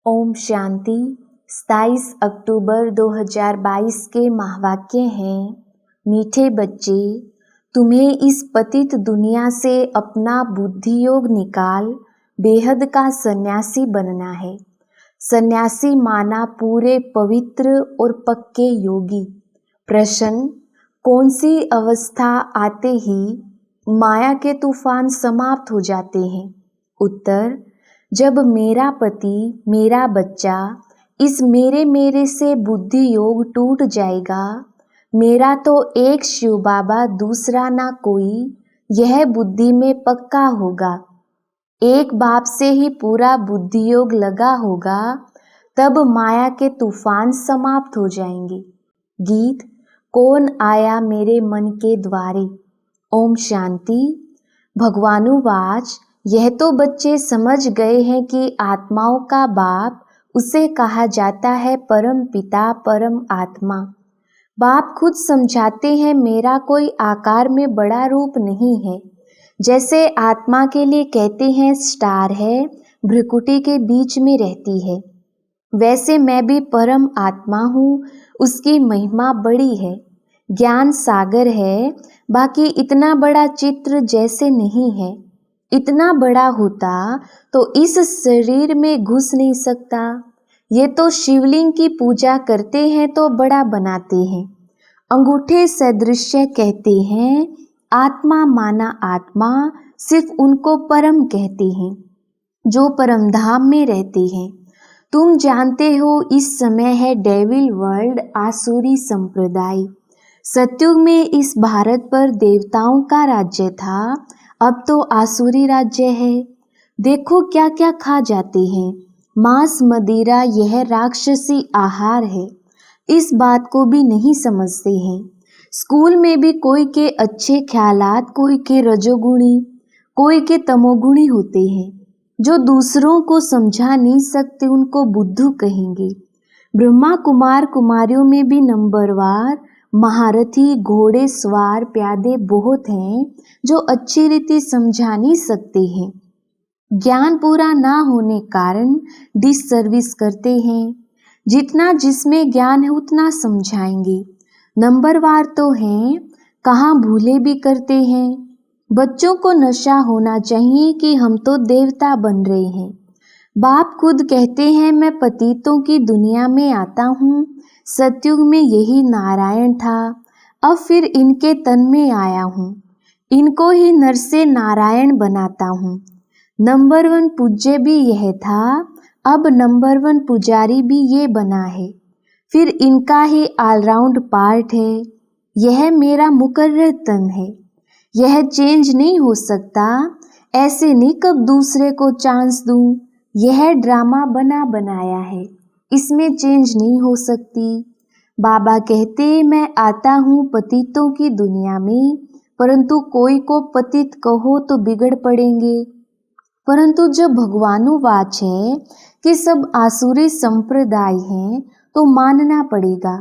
ओम शांति। 27 अक्टूबर 2022 के महावाक्य हैं, मीठे बच्चे, तुम्हें इस पतित दुनिया से अपना बुद्धि योग निकाल बेहद का सन्यासी बनना है। सन्यासी माना पूरे पवित्र और पक्के योगी। प्रश्न, कौन सी अवस्था आते ही माया के तूफान समाप्त हो जाते हैं? उत्तर, जब मेरा पति, मेरा बच्चा, इस मेरे से बुद्धि योग टूट जाएगा। मेरा तो एक शिव बाबा, दूसरा ना कोई, यह बुद्धि में पक्का होगा। एक बाप से ही पूरा बुद्धि योग लगा होगा, तब माया के तूफान समाप्त हो जाएंगे। गीत, कौन आया मेरे मन के द्वारे। ओम शांति। भगवानुवाच, यह तो बच्चे समझ गए हैं कि आत्माओं का बाप उसे कहा जाता है परम पिता, परम आत्मा। बाप खुद समझाते हैं, मेरा कोई आकार में बड़ा रूप नहीं है। जैसे आत्मा के लिए कहते हैं स्टार है, भ्रुकुटी के बीच में रहती है, वैसे मैं भी परम आत्मा हूँ, उसकी महिमा बड़ी है। ज्ञान सागर है, बाकी इतना बड़ा चित्र जैसे नहीं है। इतना बड़ा होता तो इस शरीर में घुस नहीं सकता। ये तो शिवलिंग की पूजा करते हैं तो बड़ा बनाते हैं। अंगूठे सदृश्य कहते हैं, आत्मा माना आत्मा, सिर्फ उनको परम कहते हैं जो परम धाम में रहते हैं। तुम जानते हो इस समय है डेविल वर्ल्ड, आसुरी संप्रदाय। सतयुग में इस भारत पर देवताओं का राज्य था, अब तो आसुरी राज्य है। देखो क्या क्या खा जाते हैं, मांस मदिरा, यह राक्षसी आहार है। इस बात को भी नहीं समझते हैं। स्कूल में भी कोई के अच्छे ख्यालात, कोई के रजोगुणी, कोई के तमोगुणी होते हैं। जो दूसरों को समझा नहीं सकते उनको बुद्धू कहेंगे। ब्रह्मा कुमार कुमारियों में भी नंबरवार महारथी, घोड़े सवार, प्यादे बहुत हैं जो अच्छी रीति समझा नहीं सकते हैं। ज्ञान पूरा ना होने कारण डिससर्विस करते हैं। जितना जिसमें ज्ञान है उतना समझाएंगे। नंबरवार तो हैं, कहाँ भूले भी करते हैं। बच्चों को नशा होना चाहिए कि हम तो देवता बन रहे हैं। बाप खुद कहते हैं, मैं पतितों की दुनिया में आता हूँ। सतयुग में यही नारायण था, अब फिर इनके तन में आया हूँ। इनको ही नर से नारायण बनाता हूँ। नंबर 1 पूज्य भी यह था, अब नंबर 1 पुजारी भी ये बना है। फिर इनका ही ऑलराउंड पार्ट है। यह मेरा मुकर्रर तन है, यह चेंज नहीं हो सकता। ऐसे नहीं कब दूसरे को चांस दूं। यह ड्रामा बना बनाया है, इसमें चेंज नहीं हो सकती। बाबा कहते, मैं आता हूँ पतितों की दुनिया में, परंतु कोई को पतित कहो तो बिगड़ पड़ेंगे। परंतु जब भगवानुवाच है कि सब आसुरी संप्रदाय हैं, तो मानना पड़ेगा।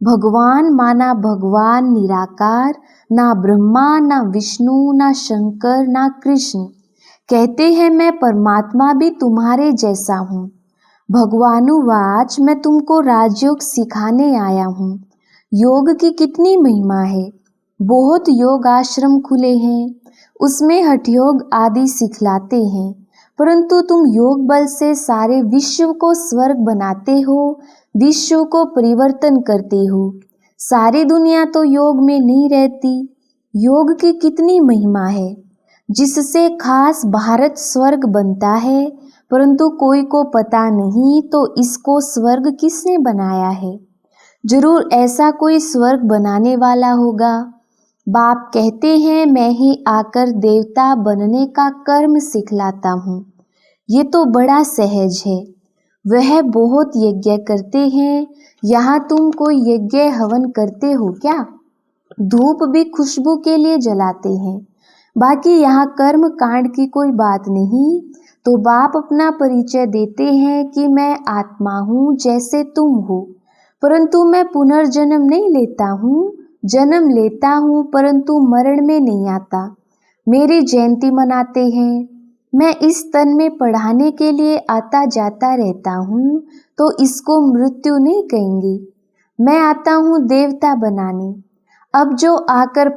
भगवान माना भगवान निराकार, ना ब्रह्मा, ना विष्णु, ना शंकर, ना कृष्ण। कहते हैं मैं परमात्मा भी तुम्हारे जैसा हूँ। भगवानुवाच, मैं तुमको राजयोग सिखाने आया हूँ। योग की कितनी महिमा है। बहुत योग आश्रम खुले हैं, उसमें हठ योग आदि सिखलाते हैं। परंतु तुम योग बल से सारे विश्व को स्वर्ग बनाते हो, विश्व को परिवर्तन करते हो। सारी दुनिया तो योग में नहीं रहती। योग की कितनी महिमा है, जिससे खास भारत स्वर्ग बनता है, परंतु कोई को पता नहीं तो इसको स्वर्ग किसने बनाया है। जरूर ऐसा कोई स्वर्ग बनाने वाला होगा। बाप कहते हैं, मैं ही आकर देवता बनने का कर्म सिखलाता हूँ। ये तो बड़ा सहज है। वह बहुत यज्ञ करते हैं, यहाँ तुम कोई यज्ञ हवन करते हो क्या? धूप भी खुशबू के लिए जलाते हैं, बाकी यहाँ कर्म कांड की कोई बात नहीं। तो बाप अपना परिचय देते हैं कि मैं आत्मा हूँ जैसे तुम हो, परंतु मैं पुनर्जन्म नहीं लेता हूँ। जन्म लेता हूँ परंतु मरण में नहीं आता। मेरी जयंती मनाते हैं, मैं इस तन में पढ़ाने के लिए आता जाता रहता हूँ, तो इसको मृत्यु नहीं कहेंगे। मैं आता हूँ देवता बनाने। अब जो आकर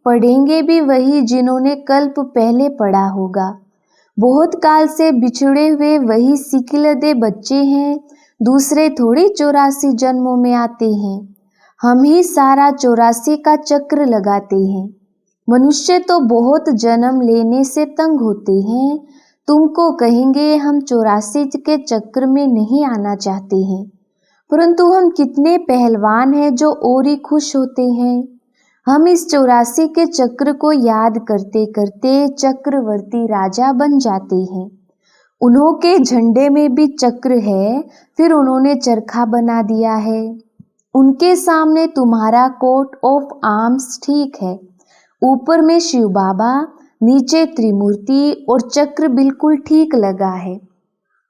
पढ़ेंगे भी वही जिन्होंने कल्प पहले पढ़ा होगा। बहुत काल से बिछड़े हुए वही सिकिलदे बच्चे हैं, दूसरे थोड़ी 84 जन्मों में आते हैं। हम ही सारा 84 का चक्र लगाते हैं। मनुष्य तो बहुत जन्म लेने से तंग होते हैं। तुमको कहेंगे हम 84 के चक्र में नहीं आना चाहते हैं, परंतु हम कितने पहलवान हैं जो और ही खुश होते हैं। हम इस 84 के चक्र को याद करते करते चक्रवर्ती राजा बन जाते हैं। उन्हों के झंडे में भी चक्र है, फिर उन्होंने चरखा बना दिया है। उनके सामने तुम्हारा कोट ऑफ आर्म्स ठीक है, ऊपर में शिव बाबा, नीचे त्रिमूर्ति और चक्र बिल्कुल ठीक लगा है।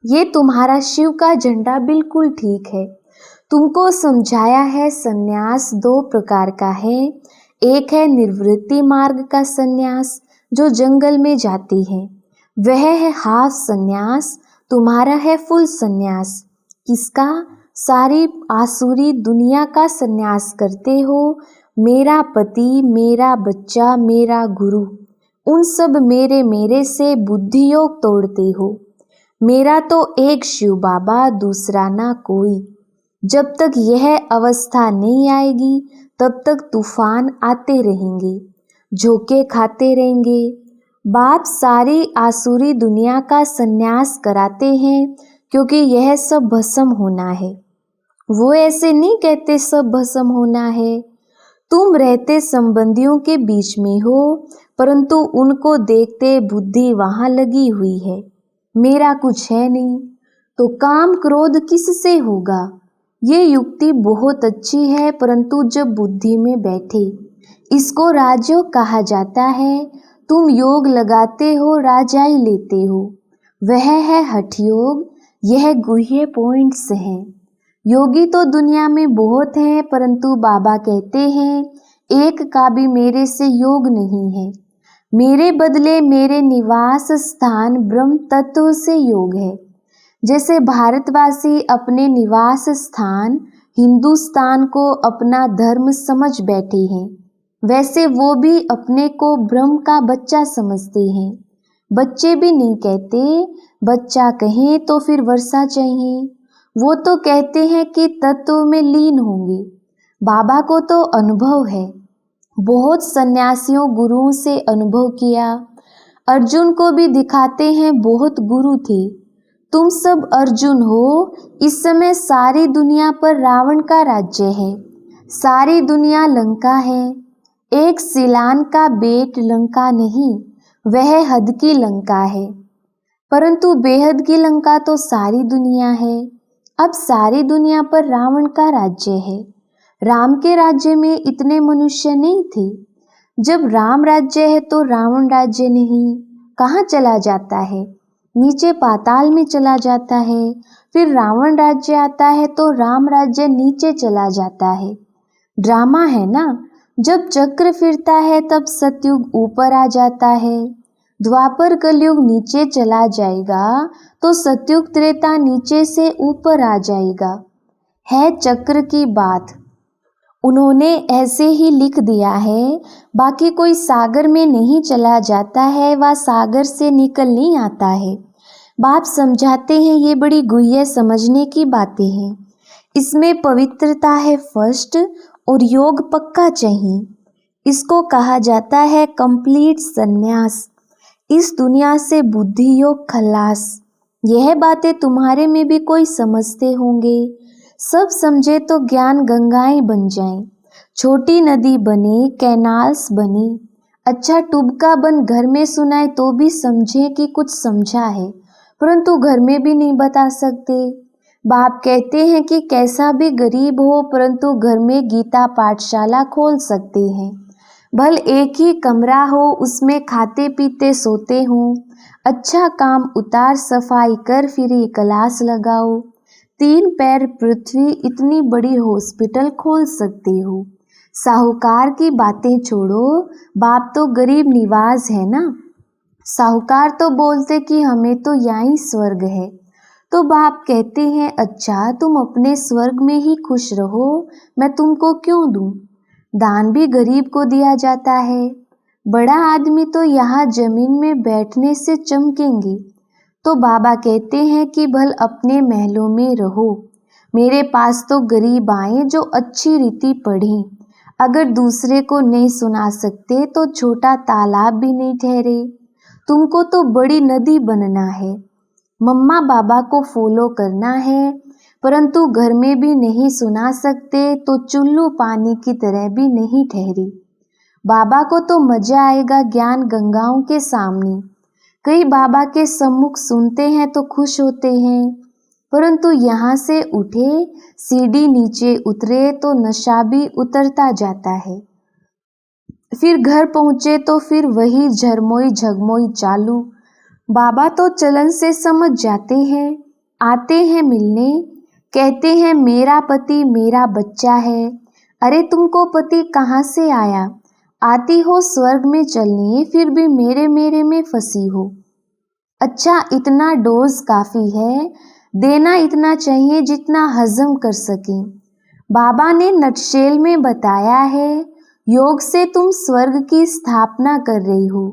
ये तुम्हारा शिव का झंडा बिल्कुल ठीक है। तुमको समझाया है सन्यास 2 प्रकार का है। एक है निवृत्ति मार्ग का सन्यास जो जंगल में जाते हैं, वह है हाफ सन्यास। तुम्हारा है फुल सन्यास। किसका? सारी आसुरी दुनिया का सन्यास करते हो। मेरा पति, मेरा बच्चा, मेरा गुरु, उन सब मेरे से बुद्धि योग तोड़ते हो। मेरा तो एक शिव बाबा, दूसरा ना कोई। जब तक यह अवस्था नहीं आएगी तब तक तूफान आते रहेंगे, झोंके खाते रहेंगे। बाप सारी आसुरी दुनिया का सन्यास कराते हैं क्योंकि यह सब भस्म होना है। वो ऐसे नहीं कहते सब भस्म होना है। तुम रहते संबंधियों के बीच में हो, परंतु उनको देखते बुद्धि वहां लगी हुई है। मेरा कुछ है नहीं, तो काम क्रोध किससे होगा? ये युक्ति बहुत अच्छी है, परंतु जब बुद्धि में बैठे, इसको राजयोग कहा जाता है। तुम योग लगाते हो, राजाई लेते हो, वह है हठ योग। यह गुह्य पॉइंट्स हैं। योगी तो दुनिया में बहुत हैं, परंतु बाबा कहते हैं एक का भी मेरे से योग नहीं है। मेरे बदले मेरे निवास स्थान ब्रह्म तत्व से योग है। जैसे भारतवासी अपने निवास स्थान हिंदुस्तान को अपना धर्म समझ बैठे हैं, वैसे वो भी अपने को ब्रह्म का बच्चा समझते हैं। बच्चे भी नहीं कहते, बच्चा कहें तो फिर वर्षा चाहिए। वो तो कहते हैं कि तत्व में लीन होंगे। बाबा को तो अनुभव है, बहुत सन्यासियों गुरुओं से अनुभव किया। अर्जुन को भी दिखाते हैं बहुत गुरु थे। तुम सब अर्जुन हो। इस समय सारी दुनिया पर रावण का राज्य है, सारी दुनिया लंका है। एक सिलान का बेट लंका नहीं, वह हद की लंका है, परंतु बेहद की लंका तो सारी दुनिया है। अब सारी दुनिया पर रावण का राज्य है। राम के राज्य में इतने मनुष्य नहीं थे। जब राम राज्य है तो रावण राज्य नहीं। कहाँ चला जाता है? नीचे पाताल में चला जाता है। फिर रावण राज्य आता है तो राम राज्य नीचे चला जाता है। ड्रामा है ना। जब चक्र फिरता है तब सतयुग ऊपर आ जाता है, द्वापर कलयुग नीचे चला जाएगा तो सतयुग त्रेता नीचे से ऊपर आ जाएगा। है चक्र की बात। उन्होंने ऐसे ही लिख दिया है। बाकी कोई सागर में नहीं चला जाता है, वह सागर से निकल नहीं आता है। बाप समझाते हैं ये बड़ी गुह्य समझने की बातें हैं। इसमें पवित्रता है फर्स्ट और योग पक्का चाहिए। इसको कहा जाता है कंप्लीट संन्यास। इस दुनिया से बुद्धि योग खल्लास। यह बातें तुम्हारे में भी कोई समझते होंगे। सब समझे तो ज्ञान गंगाएं बन जाएं, छोटी नदी बने, कैनाल्स बने। अच्छा टुबका बन घर में सुनाए तो भी समझे कि कुछ समझा है, परंतु घर में भी नहीं बता सकते। बाप कहते हैं कि कैसा भी गरीब हो परंतु घर में गीता पाठशाला खोल सकते हैं। भल एक ही कमरा हो, उसमें खाते पीते सोते हो। अच्छा काम उतार सफाई कर फिर ये क्लास लगाओ। 3 पैर पृथ्वी इतनी बड़ी हॉस्पिटल खोल सकते हो। साहूकार की बातें छोड़ो, बाप तो गरीब निवाज है ना। साहूकार तो बोलते कि हमें तो यहीं स्वर्ग है। तो बाप कहते हैं अच्छा तुम अपने स्वर्ग में ही खुश रहो, मैं तुमको क्यों दूं? दान भी गरीब को दिया जाता है। बड़ा आदमी तो यहाँ जमीन में बैठने से चमकेंगे। तो बाबा कहते हैं कि भल अपने महलों में रहो, मेरे पास तो गरीब आए जो अच्छी रीति पढ़ें। अगर दूसरे को नहीं सुना सकते तो छोटा तालाब भी नहीं ठहरे। तुमको तो बड़ी नदी बनना है, मम्मा बाबा को फॉलो करना है, परंतु घर में भी नहीं सुना सकते तो चुल्लू पानी की तरह भी नहीं ठहरी। बाबा को तो मजा आएगा ज्ञान गंगाओं के सामने। कई बाबा के सम्मुख सुनते हैं तो खुश होते हैं, परंतु यहाँ से उठे सीढ़ी नीचे उतरे तो नशा भी उतरता जाता है। फिर घर पहुँचे तो फिर वही झरमोई झगमोई चालू। बाबा तो चलन से समझ जाते हैं, आते हैं मिलने, कहते हैं मेरा पति मेरा बच्चा है। अरे तुमको पति कहाँ से आया? आती हो स्वर्ग में चलने, फिर भी मेरे मेरे में फंसी हो। अच्छा इतना डोज काफ़ी है, देना इतना चाहिए जितना हजम कर सकें। बाबा ने नटशेल में बताया है, योग से तुम स्वर्ग की स्थापना कर रही हो,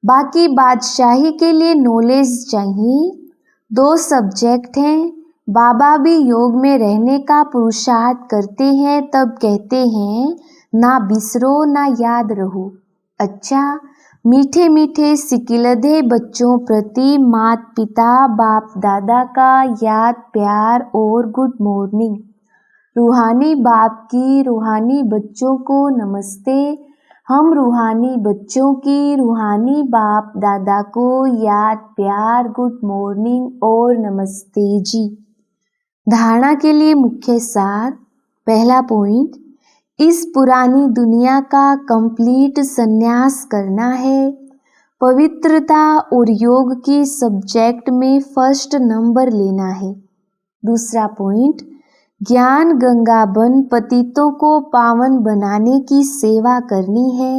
बाकी बादशाही के लिए नॉलेज चाहिए। 2 सब्जेक्ट हैं। बाबा भी योग में रहने का पुरुषार्थ करते हैं, तब कहते हैं ना बिसरो ना याद रहो। अच्छा मीठे मीठे सिकिलधे बच्चों प्रति माता पिता बाप दादा का याद प्यार और गुड मॉर्निंग। रूहानी बाप की रूहानी बच्चों को नमस्ते। हम रूहानी बच्चों की रूहानी बाप दादा को याद प्यार गुड मॉर्निंग और नमस्ते जी। धारणा के लिए मुख्य सार। पहला पॉइंट, इस पुरानी दुनिया का कंप्लीट संन्यास करना है। पवित्रता और योग की सब्जेक्ट में फर्स्ट नंबर लेना है। दूसरा पॉइंट, ज्ञान गंगा बन पतितों को पावन बनाने की सेवा करनी है।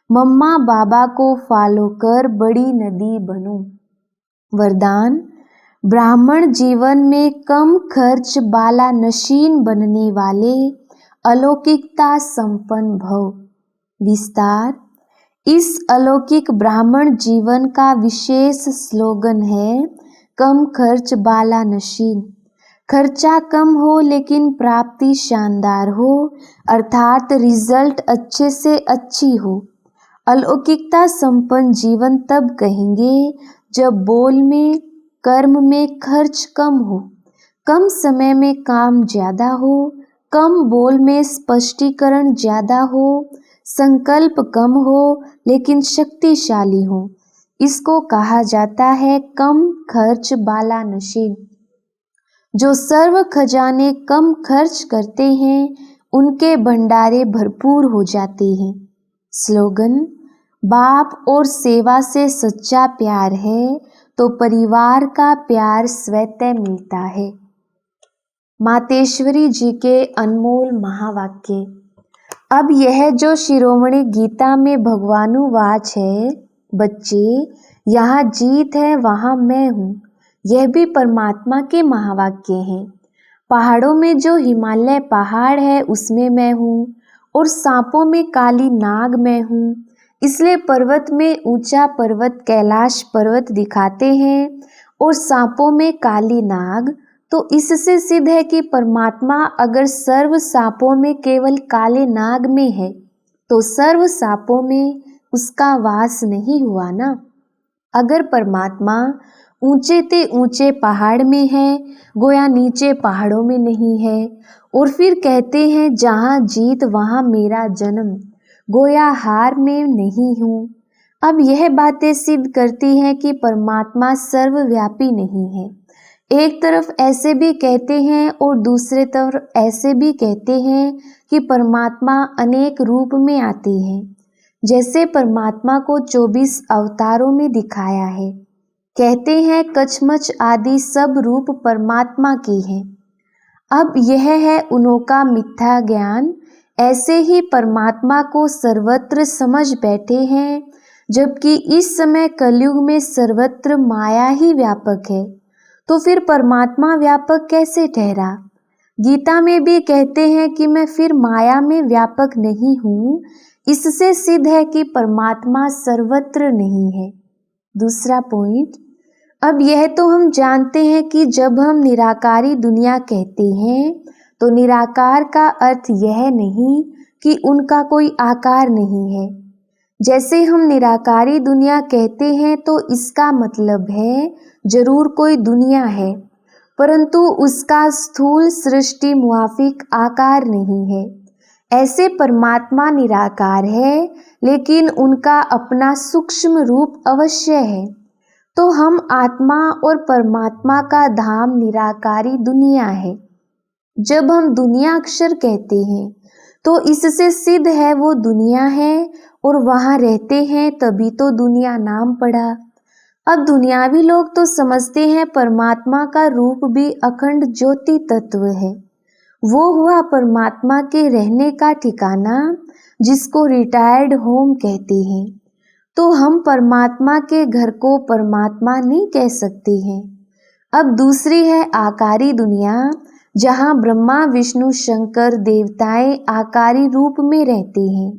मम्मा बाबा को फॉलो कर बड़ी नदी बनो। वरदान, ब्राह्मण जीवन में कम खर्च बाला नशीन बनने वाले अलौकिकता संपन्न भव। विस्तार, इस अलौकिक ब्राह्मण जीवन का विशेष स्लोगन है कम खर्च बाला नशीन। खर्चा कम हो लेकिन प्राप्ति शानदार हो, अर्थात रिजल्ट अच्छे से अच्छी हो। अलौकिकता संपन्न जीवन तब कहेंगे जब बोल में कर्म में खर्च कम हो, कम समय में काम ज्यादा हो, कम बोल में स्पष्टीकरण ज्यादा हो, संकल्प कम हो लेकिन शक्तिशाली हो। इसको कहा जाता है कम खर्च बाला नशीन। जो सर्व खजाने कम खर्च करते हैं उनके भंडारे भरपूर हो जाते हैं। स्लोगन, बाप और सेवा से सच्चा प्यार है तो परिवार का प्यार स्वतः मिलता है। मातेश्वरी जी के अनमोल महावाक्य। अब यह जो शिरोमणि गीता में भगवानुवाच है, बच्चे यहाँ जीत है वहाँ मैं हूँ, यह भी परमात्मा के महावाक्य हैं। पहाड़ों में जो हिमालय पहाड़ है उसमें मैं हूँ, और सांपों में काली नाग मैं हूँ। इसलिए पर्वत में ऊंचा पर्वत कैलाश पर्वत दिखाते हैं और सांपों में काली नाग। तो इससे सिद्ध है कि परमात्मा अगर सर्व सांपों में केवल काले नाग में है तो सर्व सांपों में उसका वास नहीं हुआ ना। अगर परमात्मा ऊंचे ते ऊंचे पहाड़ में है, गोया नीचे पहाड़ों में नहीं है, और फिर कहते हैं जहाँ जीत वहाँ मेरा जन्म, गोया हार में नहीं हूँ। अब यह बातें सिद्ध करती हैं कि परमात्मा सर्वव्यापी नहीं है। एक तरफ ऐसे भी कहते हैं और दूसरे तरफ ऐसे भी कहते हैं कि परमात्मा अनेक रूप में आते हैं। जैसे परमात्मा को 24 अवतारों में दिखाया है। कहते हैं कचमच आदि सब रूप परमात्मा के हैं। अब यह है उनका मिथ्या ज्ञान। ऐसे ही परमात्मा को सर्वत्र समझ बैठे हैं जबकि इस समय कलयुग में सर्वत्र माया ही व्यापक है, तो फिर परमात्मा व्यापक कैसे ठहरा? गीता में भी कहते हैं कि मैं फिर माया में व्यापक नहीं हूँ। इससे सिद्ध है कि परमात्मा सर्वत्र नहीं है। दूसरा पॉइंट, अब यह तो हम जानते हैं कि जब हम निराकारी दुनिया कहते हैं तो निराकार का अर्थ यह नहीं कि उनका कोई आकार नहीं है। जैसे हम निराकारी दुनिया कहते हैं तो इसका मतलब है जरूर कोई दुनिया है, परंतु उसका स्थूल सृष्टि मुआफिक आकार नहीं है। ऐसे परमात्मा निराकार है, लेकिन उनका अपना सूक्ष्म रूप अवश्य है। तो हम आत्मा और परमात्मा का धाम निराकारी दुनिया है। जब हम दुनिया अक्षर कहते हैं तो इससे सिद्ध है वो दुनिया है और वहाँ रहते हैं, तभी तो दुनिया नाम पड़ा। अब दुनियावी लोग तो समझते हैं परमात्मा का रूप भी अखंड ज्योति तत्व है। वो हुआ परमात्मा के रहने का ठिकाना, जिसको रिटायर्ड होम कहते हैं। तो हम परमात्मा के घर को परमात्मा नहीं कह सकते हैं। अब दूसरी है आकारी दुनिया, जहाँ ब्रह्मा विष्णु शंकर देवताएं आकारी रूप में रहते हैं।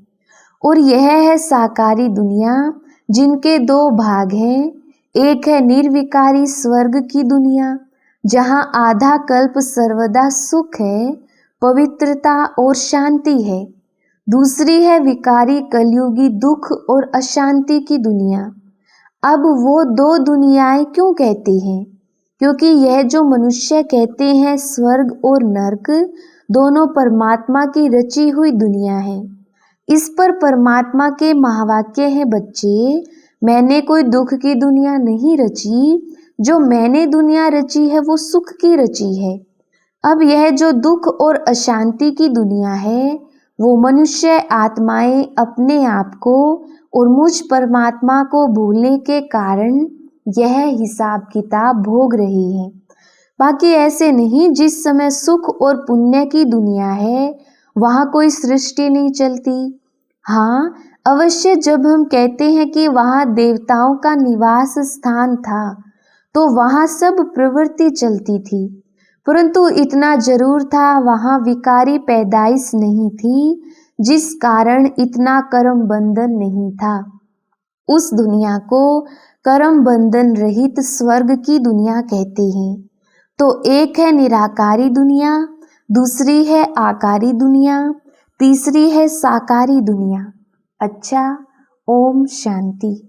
और यह है साकारी दुनिया, जिनके दो भाग हैं। एक है निर्विकारी स्वर्ग की दुनिया, जहाँ आधा कल्प सर्वदा सुख है, पवित्रता और शांति है। दूसरी है विकारी कलयुगी दुख और अशांति की दुनिया। अब वो दो दुनियाएं क्यों कहते हैं? क्योंकि यह जो मनुष्य कहते हैं स्वर्ग और नरक, दोनों परमात्मा की रची हुई दुनिया है। इस पर परमात्मा के महावाक्य है, बच्चे मैंने कोई दुख की दुनिया नहीं रची, जो मैंने दुनिया रची है वो सुख की रची है। अब यह जो दुख और अशांति की दुनिया है, वो मनुष्य आत्माएं अपने आप को और मुझ परमात्मा को भूलने के कारण यह हिसाब किताब भोग रही है। बाकी ऐसे नहीं, जिस समय सुख और पुण्य की दुनिया है वहाँ कोई सृष्टि नहीं चलती। हाँ अवश्य, जब हम कहते हैं कि वहाँ देवताओं का निवास स्थान था तो वहाँ सब प्रवृत्ति चलती थी, परंतु इतना जरूर था वहाँ विकारी पैदाइश नहीं थी, जिस कारण इतना कर्म बंधन नहीं था। उस दुनिया को कर्म बंधन रहित स्वर्ग की दुनिया कहते हैं। तो एक है निराकारी दुनिया, दूसरी है आकारी दुनिया, तीसरी है साकारी दुनिया। अच्छा, ओम शांति।